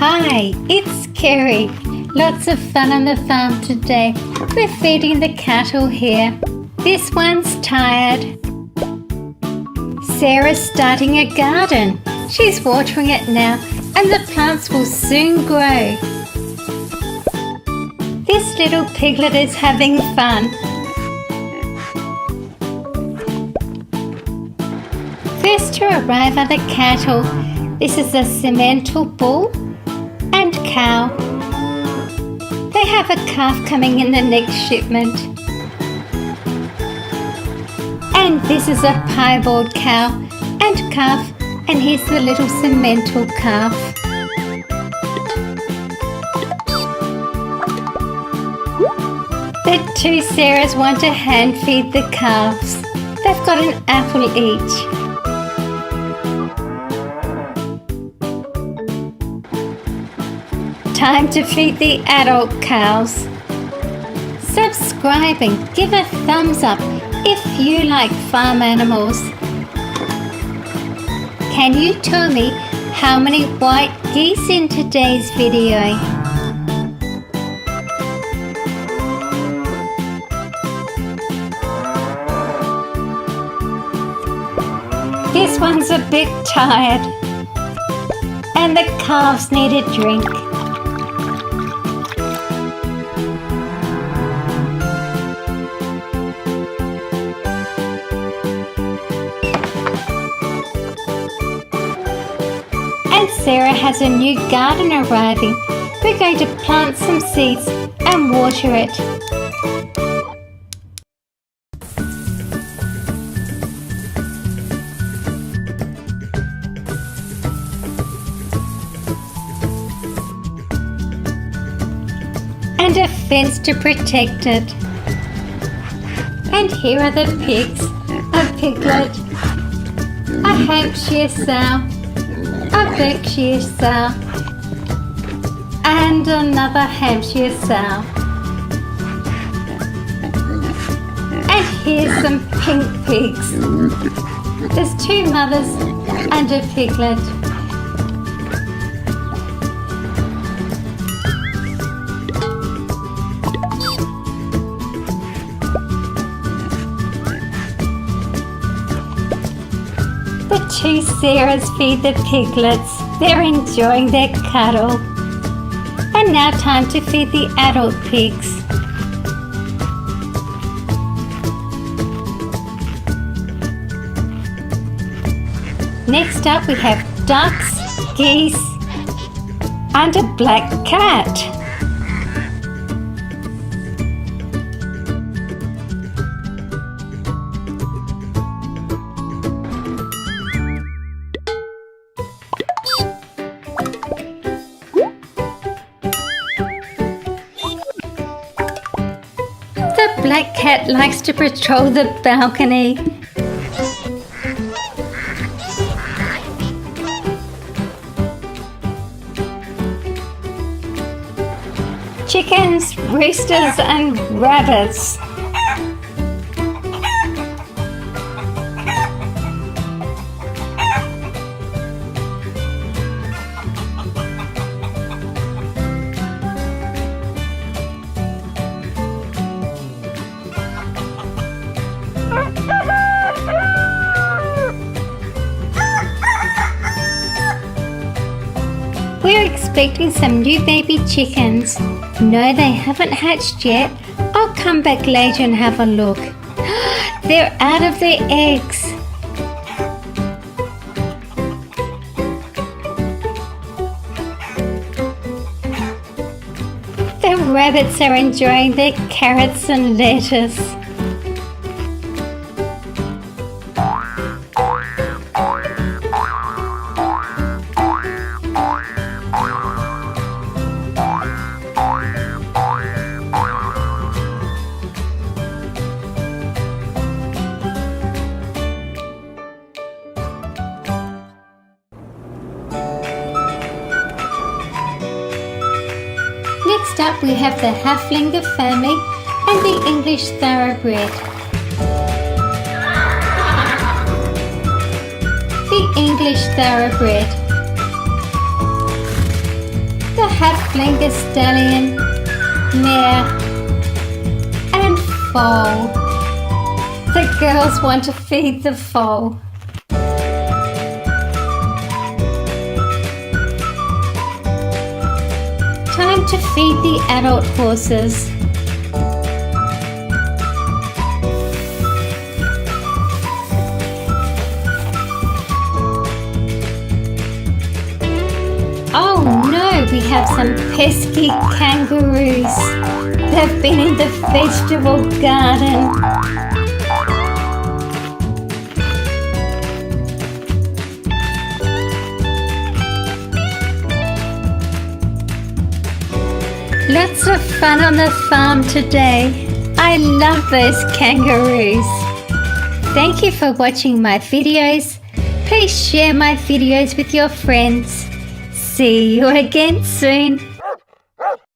Hi, it's Kerry. Lots of fun on the farm today. We're feeding the cattle here. This one's tired. Sarah's starting a garden. She's watering it now and the plants will soon grow. This little piglet is having fun. First to arrive are the cattle. This is a Simmental bull and cow. They have a calf coming in the next shipment. And this is a piebald cow and calf, and here's the little Simmental calf. The two Sarahs want to hand feed the calves. They've got an apple each. Time to feed the adult cows. Subscribe and give a thumbs up if you like farm animals. Can you tell me how many white geese in today's video? This one's a bit tired, and the calves need a drink. And Sarah has a new garden arriving. We're going to plant some seeds and water it. And a fence to protect it. And here are the pigs, a piglet, a Hampshire sow, a Berkshire sow, and another Hampshire sow. And here's some pink pigs. There's two mothers and a piglet. The two Sarahs feed the piglets. They're enjoying their cuddle. And now time to feed the adult pigs. Next up we have ducks, geese, and a black cat. The black cat likes to patrol the balcony. Chickens, roosters and rabbits. We're expecting some new baby chickens. No, they haven't hatched yet. I'll come back later and have a look. They're out of their eggs. The rabbits are enjoying their carrots and lettuce. Next up we have the Haflinger family and the English Thoroughbred. The English Thoroughbred. flanker stallion, mare, and foal. The girls want to feed the foal. Time to feed the adult horses. Oh no, we have some pesky kangaroos. They've been in the vegetable garden. Lots of fun on the farm today. I love those kangaroos. Thank you for watching my videos. Please share my videos with your friends. See you again soon.